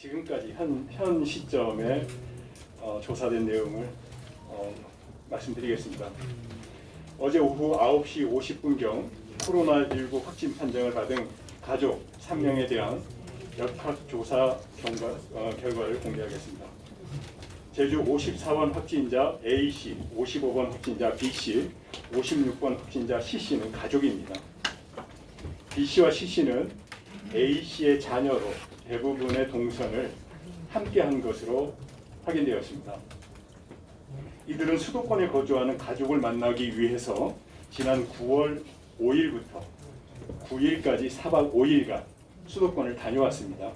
지금까지 현 시점에 조사된 내용을 말씀드리겠습니다. 어제 오후 9시 50분경 코로나19 확진 판정을 받은 가족 3명에 대한 역학조사 결과를 공개하겠습니다. 제주 54번 확진자 A씨, 55번 확진자 B씨, 56번 확진자 C씨는 가족입니다. B씨와 C씨는 A씨의 자녀로 대부분의 동선을 함께한 것으로 확인되었습니다. 이들은 수도권에 거주하는 가족을 만나기 위해서 지난 9월 5일부터 9일까지 4박 5일간 수도권을 다녀왔습니다.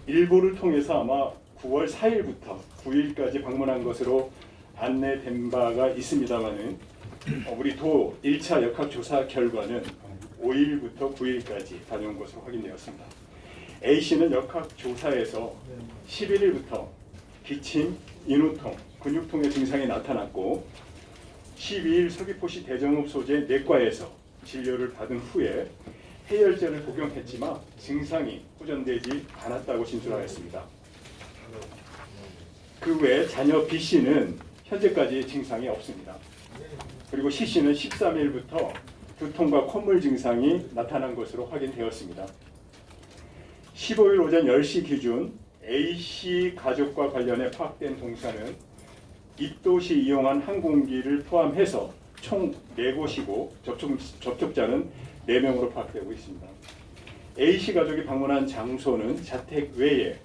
일부를 통해서 아마 9월 4일부터 9일까지 방문한 것으로 안내된 바가 있습니다만은 우리 도 1차 역학조사 결과는 5일부터 9일까지 다녀온 것으로 확인되었습니다. A씨는 역학조사에서 11일부터 기침, 인후통, 근육통의 증상이 나타났고 12일 서귀포시 대정읍 소재 내과에서 진료를 받은 후에 해열제를 복용했지만 증상이 호전되지 않았다고 진술하였습니다. 그 외 자녀 B씨는 현재까지 증상이 없습니다. 그리고 C씨는 13일부터 두통과 콧물 증상이 나타난 것으로 확인되었습니다. 15일 오전 10시 기준 A씨 가족과 관련해 파악된 동선은 입도시 이용한 항공기를 포함해서 총 4곳이고 접촉자는 4명으로 파악되고 있습니다. A씨 가족이 방문한 장소는 자택 외에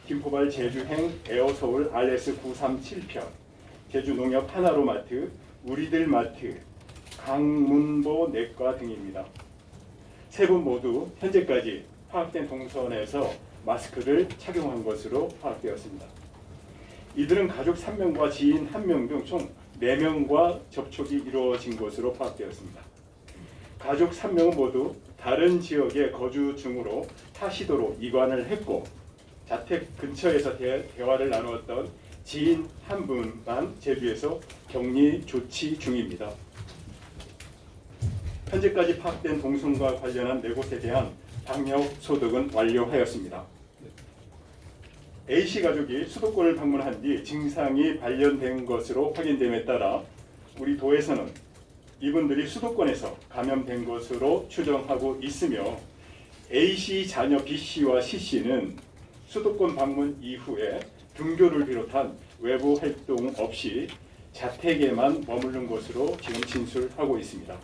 김포발 제주행 에어서울 RS937편, 제주농협 하나로마트, 우리들마트, 강문보 내과 등입니다. 세 분 모두 현재까지 파악된 동선에서 마스크를 착용한 것으로 파악되었습니다. 이들은 가족 3명과 지인 1명 등 총 4명과 접촉이 이루어진 것으로 파악되었습니다. 가족 3명은 모두 다른 지역에 거주 중으로 타시도로 이관을 했고 자택 근처에서 대화를 나누었던 지인 한 분만 제주에서 격리 조치 중입니다. 현재까지 파악된 동선과 관련한 4곳에 대한 방역 소독은 완료하였습니다. A씨 가족이 수도권을 방문한 뒤 증상이 발견된 것으로 확인됨에 따라 우리 도에서는 이분들이 수도권에서 감염된 것으로 추정하고 있으며 A씨 자녀 B씨와 C씨는 수도권 방문 이후에 등교를 비롯한 외부 활동 없이 자택에만 머무른 것으로 지금 진술하고 있습니다.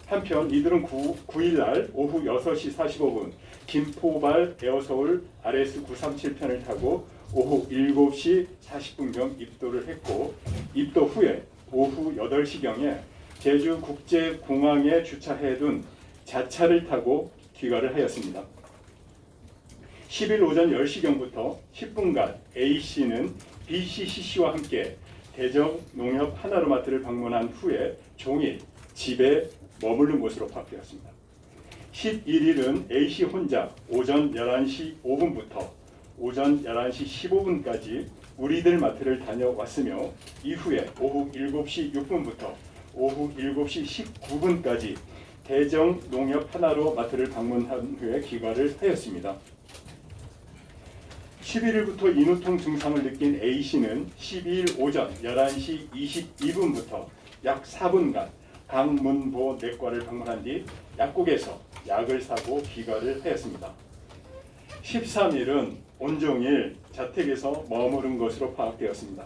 한편 이들은 9일 날 오후 6시 45분 김포발 에어서울 RS937편을 타고 오후 7시 40분경 입도를 했고 입도 후에 오후 8시경에 제주국제공항에 주차해둔 자차를 타고 귀가를 하였습니다. 10일 오전 10시경부터 10분간 A씨는 B씨, C씨와 함께 대정농협 하나로마트를 방문한 후에 종일 집에 머무른 것으로 파악되었습니다. 11일은 A씨 혼자 오전 11시 5분부터 오전 11시 15분까지 우리들 마트를 다녀왔으며 이후에 오후 7시 6분부터 오후 7시 19분까지 대정농협 하나로 마트를 방문한 후에 귀가를 하였습니다. 11일부터 인후통 증상을 느낀 A씨는 12일 오전 11시 22분부터 약 4분간 강문보 내과를 방문한 뒤 약국에서 약을 사고 귀가를 하였습니다. 13일은 온종일 자택에서 머무른 것으로 파악되었습니다.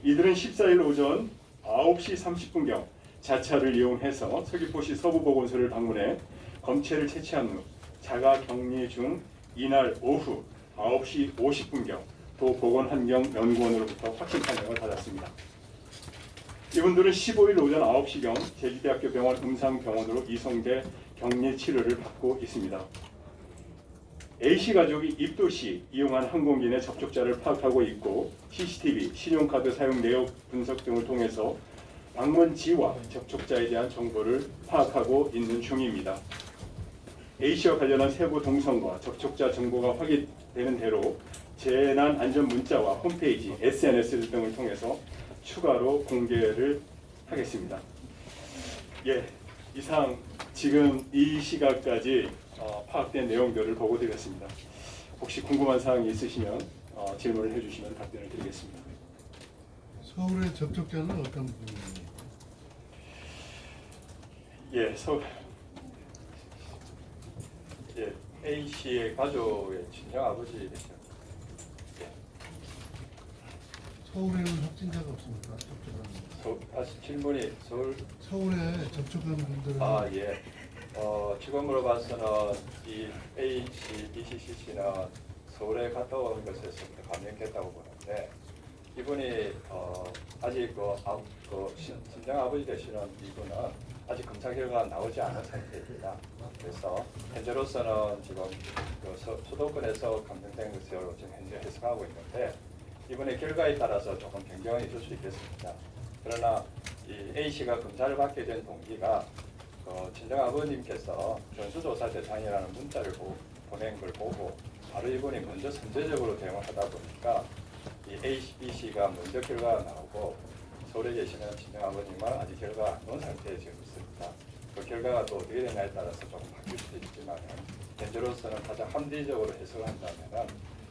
이들은 14일 오전 9시 30분경 자차를 이용해서 서귀포시 서부보건소를 방문해 검체를 채취한 후 자가 격리 중 이날 오후 9시 50분경 도보건환경연구원으로부터 확진 판정을 받았습니다. 이분들은 15일 오전 9시경 제주대학교 병원 음상병원으로 이송돼 격리 치료를 받고 있습니다. A씨 가족이 입도 시 이용한 항공기 내 접촉자를 파악하고 있고 CCTV, 신용카드 사용 내역 분석 등을 통해서 방문지와 접촉자에 대한 정보를 파악하고 있는 중입니다. A씨와 관련한 세부 동선과 접촉자 정보가 확인되는 대로 재난안전 문자와 홈페이지, SNS 등을 통해서 추가로 공개를 하겠습니다. 예, 이상 지금 이 시각까지 파악된 내용들을 보고 드렸습니다. 혹시 궁금한 사항이 있으시면 질문을 해주시면 답변을 드리겠습니다. 서울의 접촉자는 어떤 분입니까? 예, 예, A 씨의 가족의 친정 아버지 되죠. 예. 서울에는 확진자가 없습니까? 접촉한 다시 질문이 서울에 접촉한 분들은 예. 지금으로 봐서는 이 A 씨, B 씨는 서울에 갔다 온 것에서부터 감염했다고 보는데 이분이 아직 친정 아버지 되시는 이분은 아직 검사 결과가 나오지 않은 상태입니다. 그래서 현재로서는 지금 수도권에서 감염된 것으로 지금 현재 해석하고 있는데 이번에 결과에 따라서 조금 변경이 있을 수 있겠습니다. 그러나 이 A 씨가 검사를 받게 된 동기가 친정 아버님께서 전수조사 대상이라는 문자를 보낸 걸 보고 바로 이분이 먼저 선제적으로 대응을 하다 보니까 이 A, B 씨가 먼저 결과가 나오고 서울에 계시는 친정 아버님은 아직 결과가 안 나온 상태에 지금 있습니다. 그 결과가 또 어떻게 되냐에 따라서 조금 바뀔 수도 있지만 현재로서는 가장 합리적으로 해석을 한다면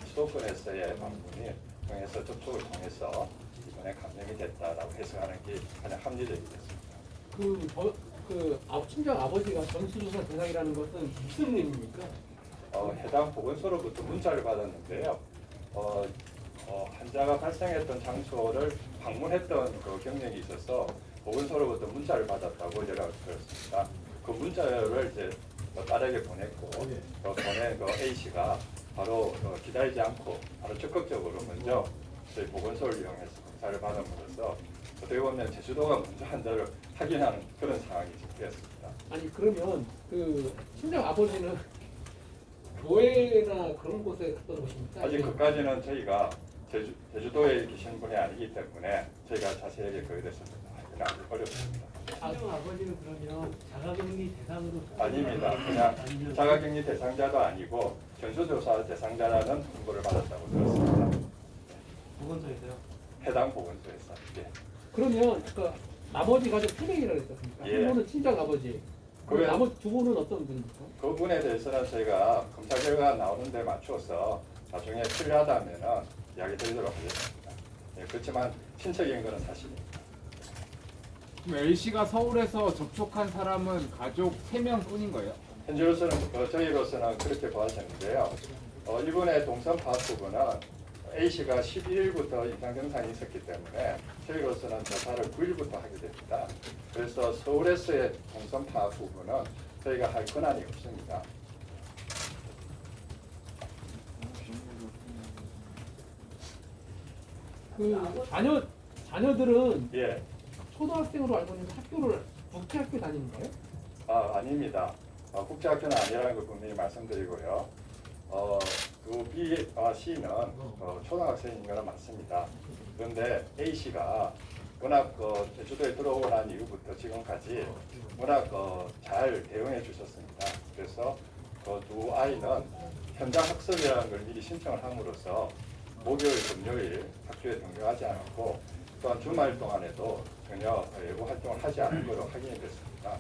수도권에서의 방문이 통해서 접촉을 통해서 이번에 감염이 됐다라고 해석하는 게 가장 합리적이겠습니다. 친정 아버지가 전수조사 대상이라는 것은 무슨 의미입니까? 해당 보건소로부터 문자를 받았는데요. 환자가 발생했던 장소를 방문했던 그 경력이 있어서 보건소로부터 문자를 받았다고 연락을 드렸습니다. 그 문자를 이제 딸에게 보냈고 보낸 A 씨가 바로 기다리지 않고 바로 적극적으로 먼저 저희 보건소를 이용해서 검사를 받음으로써 어떻게 보면 제주도가 먼저 환자를 확인하는 그런 상황이 되었습니다. 아니 그러면 친정 아버지는 교회나 그런 곳에 갔던 것입니까? 아직 그까지는 저희가 제주도에 계신 분이 아니기 때문에 저희가 자세하게 그에 대해서 확인하기 어렵습니다. 친정 아버지는 그러면 자가격리 대상으로 아닙니다. 그냥 자가격리 대상자도 아니고 전수조사 대상자라는 통보를 받았다고 들었습니다. 보건소에서요? 해당 보건소에서. 예. 그러면 나머지 가족 3명이라고 했었습니까? 예. 한 분은 친정 아버지. 그게- 나머지 2분은 어떤 분입니까? 그 부분에 대해서는 저희가 검사 결과가 나오는 데 맞춰서 나중에 필요하다면 이야기 드리도록 하겠습니다. 예, 그렇지만 친척인 것은 사실입니다. 그럼 L씨가 서울에서 접촉한 사람은 가족 3명 뿐인 거예요? 현재로서는 저희로서는 그렇게 보았는데요. 이번에 동선 파악 부분은 A씨가 12일부터 임상 증상이 있었기 때문에 저희로서는 조사를 9일부터 하게 됩니다. 그래서 서울에서의 동선 파악 부분은 저희가 할 권한이 없습니다. 자녀들은 예, 초등학생으로 알고 있는데 학교를 국제학교 다니는 거예요? 아닙니다. 국제학교는 아니라는 걸 분명히 말씀드리고요. B, C는 초등학생인 거는 맞습니다. 그런데 A 씨가 워낙 제주도에 들어오고 난 이후부터 지금까지 워낙 잘 대응해 주셨습니다. 그래서 그 두 아이는 현장 학습이라는 걸 미리 신청을 함으로써 목요일, 금요일 학교에 등교하지 않았고 또한 주말 동안에도 전혀 외부 활동을 하지 않은 것으로 확인이 됐습니다.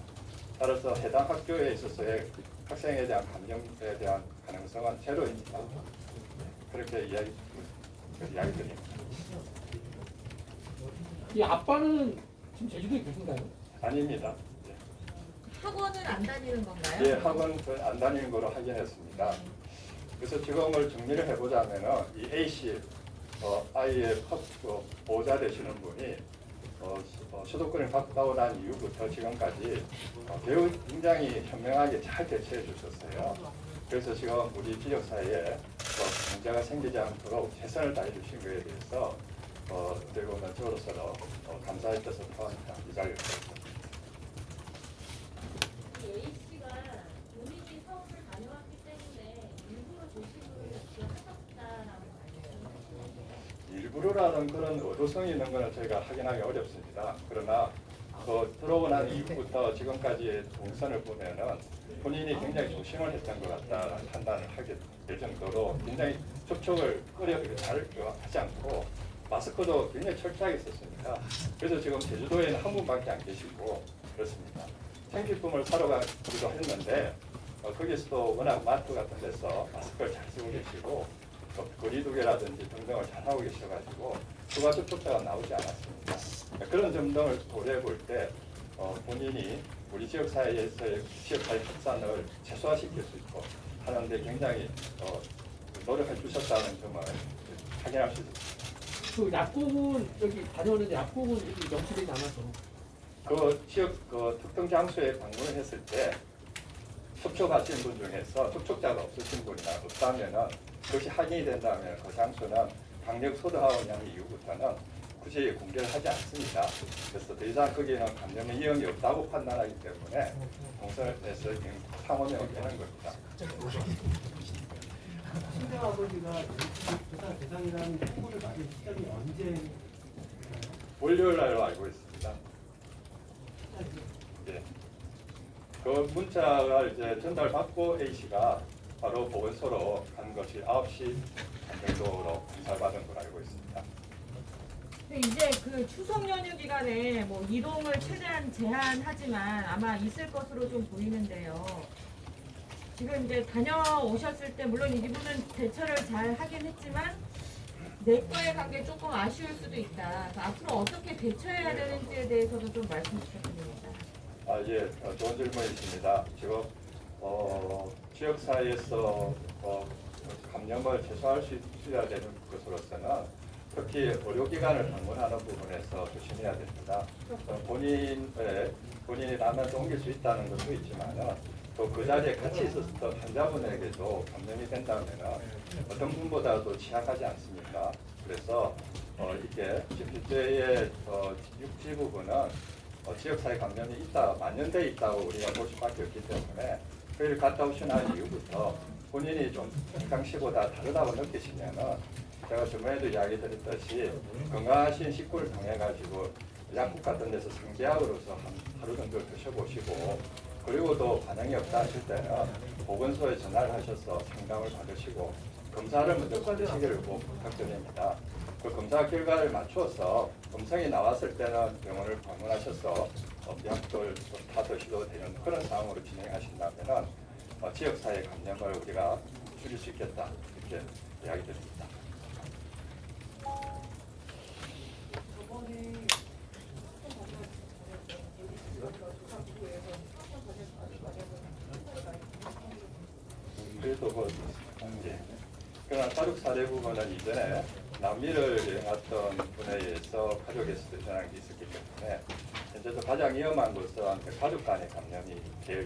따라서 해당 학교에 있어서의 학생에 대한 감염에 대한 가능성은 제로입니다. 그렇게 이야기드립니다. 이 아빠는 지금 제주도에 계신가요? 아닙니다. 학원은 안 다니는 건가요? 예, 학원 안 다니는 거로 확인했습니다. 그래서 지금을 정리를 해보자면은 이 A 씨 아이의 보호자 되시는 분이 수도권을 가까워 난 이후부터 지금까지 매우 굉장히 현명하게 잘 대처해 주셨어요. 그래서 지금 우리 지역사회에 문제가 생기지 않도록 최선을 다해 주신 것에 대해서 어떻게 보면 저로서는 감사의 뜻을 표합니다. 이 자리를 드렸습니다. A 씨가 본인이 서울을 다녀왔기 때문에 일부러 조심을 하셨다라고 말씀하셨는데 일부러라는 그런 의도성이 있는 것은 저희가 확인하기 어렵습니다. 그러나 들어오고 난 이후부터 지금까지의 동선을 보면은 본인이 굉장히 조심을 했던 것 같다라는 판단을 하게 될 정도로 굉장히 접촉을 잘 하지 않고 마스크도 굉장히 철저하게 썼습니다. 그래서 지금 제주도에는 한 분밖에 안 계시고 그렇습니다. 생필품을 사러 가기도 했는데 거기서도 워낙 마트 같은 데서 마스크를 잘 쓰고 계십니다. 계시고 또 거리두기라든지 등등을 잘 하고 계셔가지고 추가 접촉자가 나오지 않았습니다. 그런 점 등을 고려해 볼 때 본인이 우리 지역 사회에서의 지역 사회 확산을 최소화시킬 수 있고 하는데 굉장히 노력해 주셨다는 점을 확인할 수 있습니다. 그 약국은 여기 다녀오는데 약국은 여기 명시되지 않아서 그 지역 그 특정 장소에 방문을 했을 때 접촉하신 분 중에서 접촉자가 없으신 분이나 없다면은 그것이 확인이 된다면 그 장소는 방역 소득하고 난 이후부터는 굳이 공개를 하지 않습니다. 그래서 더 이상 거기에는 감염의 위험이 없다고 판단하기 때문에 공선에서 상호명을 내는 겁니다. 친정 아버지가 조사 대상이라는 통보를 받은 시점이 언제인가요? 월요일 날로 알고 있습니다. 예. 그 문자가 이제 전달받고 A 씨가 바로 보건소로 간 것이 9시 반 정도로 검사를 받은 걸로 알고 있습니다. 근데 이제 그 추석 연휴 기간에 뭐 이동을 최대한 제한하지만 아마 있을 것으로 좀 보이는데요. 지금 이제 다녀오셨을 때 물론 이분은 대처를 잘 하긴 했지만 내과의 관계 조금 아쉬울 수도 있다. 그래서 앞으로 어떻게 대처해야 되는지에 대해서도 좀 말씀 부탁드립니다. 예, 좋은 질문이십니다. 지금 지역사회에서 감염을 최소화할 수 있어야 되는 것으로서는 특히 의료기관을 방문하는 부분에서 조심해야 됩니다. 본인이 나면서 옮길 수 있다는 것도 있지만은 또 그 자리에 같이 있었던 환자분에게도 감염이 된다면 어떤 분보다도 취약하지 않습니까? 그래서 이게 실제의 육지 부분은 지역사회 감염이 있다, 만연돼 있다고 우리가 볼 수밖에 없기 때문에 거기를 갔다 오신 이후부터 본인이 좀 평상시보다 다르다고 느끼시면은 제가 저번에도 이야기 드렸듯이 건강하신 식구를 통해 가지고 약국 같은 데서 상비약으로서 하루 정도 드셔보시고 그리고 또 반응이 없다 하실 때는 보건소에 전화를 하셔서 상담을 받으시고 검사를 먼저 받으시기를 꼭 부탁드립니다. 그 검사 결과를 맞추어서 음성이 나왔을 때는 병원을 방문하셔서 약을 다 드셔도 되는 그런 상황으로 진행하신다면 지역사회 감염을 우리가 줄일 수 있겠다 이렇게 이야기 드립니다. 그래도 그러나 가족 사례 부분은 이전에 남미를 여행 왔던 분에 의해서 가족에서도 전환이 있었기 때문에 현재도 가장 위험한 것은 가족 간의 감염이 제일